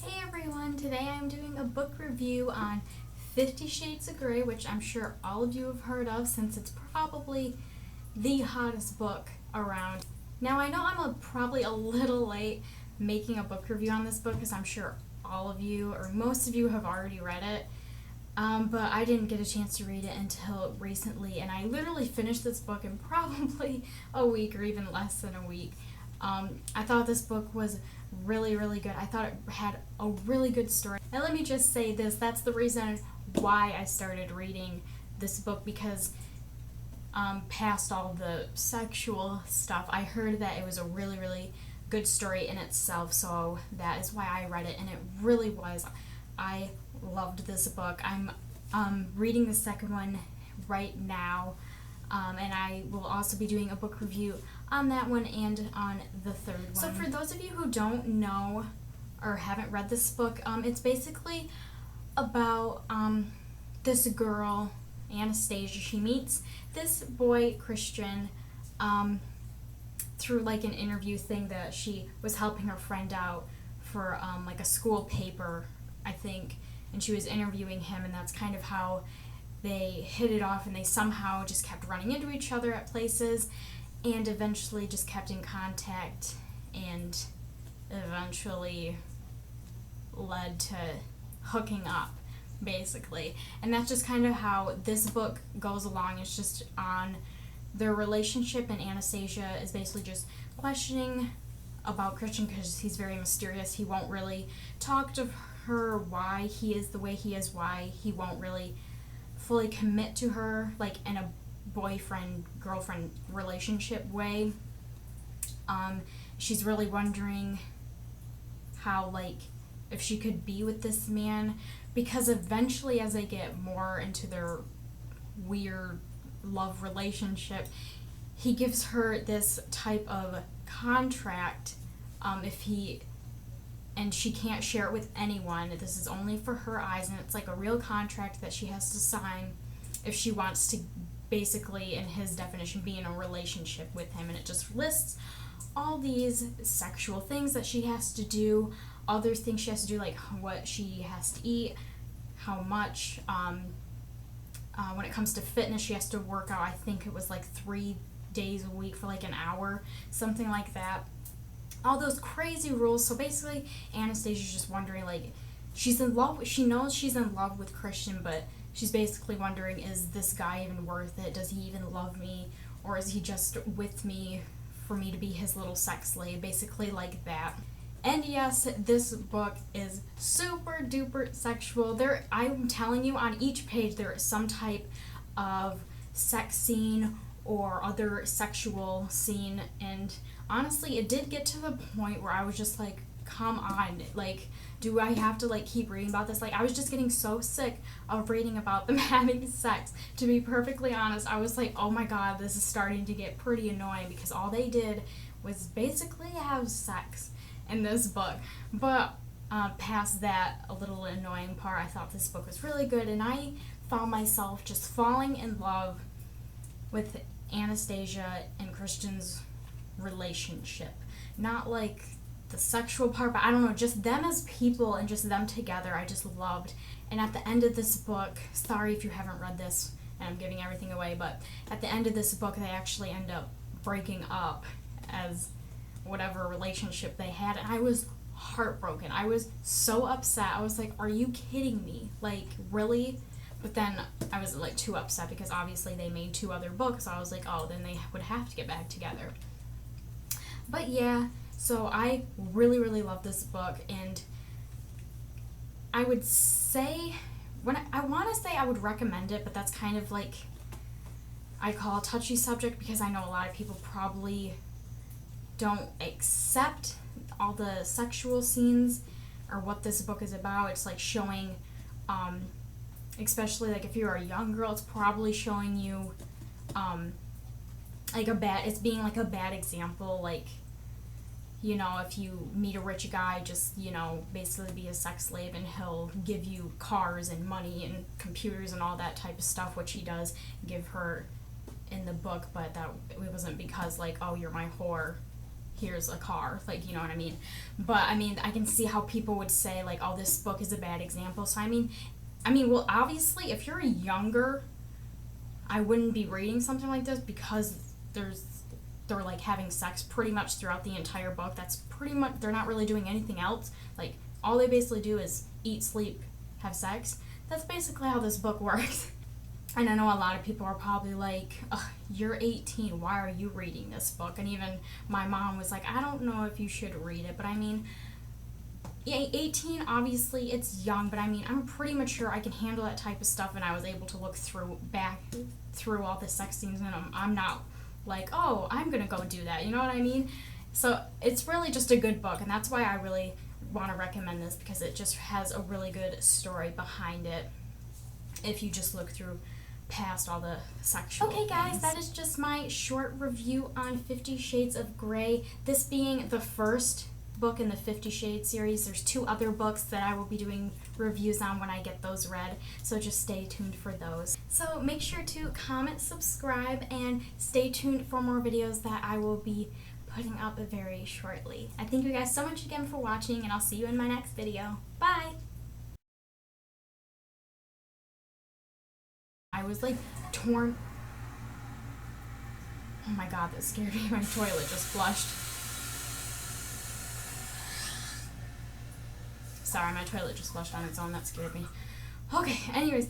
Hey everyone, today I'm doing a book review on 50 Shades of Grey, which I'm sure all of you have heard of since it's probably the hottest book around. Now I know I'm probably a little late making a book review on this book because I'm sure all of you or most of you have already read it, but I didn't get a chance to read it until recently, and I literally finished this book in probably a week or even less than a week. I thought this book was really, really good. I thought it had a really good story. And let me just say this, that's the reason why I started reading this book, because past all the sexual stuff, I heard that it was a really, really good story in itself, so that is why I read it, and it really was. I loved this book. I'm reading the second one right now, and I will also be doing a book review on that one and on the third one. So for those of you who don't know or haven't read this book, it's basically about this girl, Anastasia. She meets this boy, Christian, through like an interview thing that she was helping her friend out for like a school paper, I think, and she was interviewing him, and that's kind of how they hit it off, and they somehow just kept running into each other at places and eventually just kept in contact and eventually led to hooking up, basically. And that's just kind of how this book goes along. It's just on their relationship, and Anastasia is basically just questioning about Christian because he's very mysterious. He won't really talk to her why he is the way he is, why he won't really fully commit to her, like in a boyfriend-girlfriend relationship way. She's really wondering how, like, if she could be with this man, because eventually as they get more into their weird love relationship, he gives her this type of contract, and she can't share it with anyone. This is only for her eyes, and it's like a real contract that she has to sign if she wants to basically, in his definition, be in a relationship with him. And it just lists all these sexual things that she has to do, other things she has to do, like what she has to eat, how much. When it comes to fitness, she has to work out, I think it was like 3 days a week for like an hour, something like that. All those crazy rules. So basically Anastasia's just wondering, like, she knows she's in love with Christian, but she's basically wondering, is this guy even worth it? Does he even love me? Or is he just with me for me to be his little sex slave? Basically like that. And yes, this book is super duper sexual. I'm telling you, on each page there is some type of sex scene or other sexual scene, and honestly it did get to the point where I was just like, come on, like, do I have to like keep reading about this? Like, I was just getting so sick of reading about them having sex. To be perfectly honest, I was like, oh my god, this is starting to get pretty annoying, because all they did was basically have sex in this book. But past that a little annoying part, I thought this book was really good, and I found myself just falling in love with Anastasia and Christian's relationship. Not like the sexual part, but I don't know, just them as people and just them together, I just loved. And at the end of this book, sorry if you haven't read this and I'm giving everything away, but at the end of this book they actually end up breaking up as whatever relationship they had, and I was heartbroken. I was so upset. I was like, are you kidding me? Like, really? But then I wasn't like too upset, because obviously they made 2 other books, so I was like, oh, then they would have to get back together. But yeah, so I really, really love this book, and I would say, I want to say I would recommend it, but that's kind of like, I call a touchy subject, because I know a lot of people probably don't accept all the sexual scenes or what this book is about. It's like showing, especially like if you're a young girl, it's probably showing you like it's being like a bad example. Like, you know, if you meet a rich guy, just, you know, basically be a sex slave, and he'll give you cars and money and computers and all that type of stuff, which he does give her in the book, but that it wasn't because like, oh, you're my whore. here's a car, like, you know what I mean? But I mean, I can see how people would say like, oh, this book is a bad example. So I mean, well, obviously, if you're younger, I wouldn't be reading something like this, because they're like having sex pretty much throughout the entire book. That's pretty much, they're not really doing anything else. Like, all they basically do is eat, sleep, have sex. That's basically how this book works. And I know a lot of people are probably like, you're 18, why are you reading this book? And even my mom was like, I don't know if you should read it. But I mean, yeah, 18, obviously, it's young, but I mean, I'm pretty mature. I can handle that type of stuff, and I was able to look back through all the sex scenes, and I'm not like, oh, I'm gonna go do that, you know what I mean? So it's really just a good book, and that's why I really want to recommend this, because it just has a really good story behind it if you just look through past all the sexual Okay guys, things. that is just my short review on 50 Shades of Grey. This being the first book in the 50 Shades series. There's 2 other books that I will be doing reviews on when I get those read, so just stay tuned for those. So make sure to comment, subscribe, and stay tuned for more videos that I will be putting up very shortly. I thank you guys so much again for watching, and I'll see you in my next video. Bye! I was like torn. Oh my god, that scared me. My toilet just flushed. Sorry, my toilet just flushed on its own. That scared me. Okay, anyways.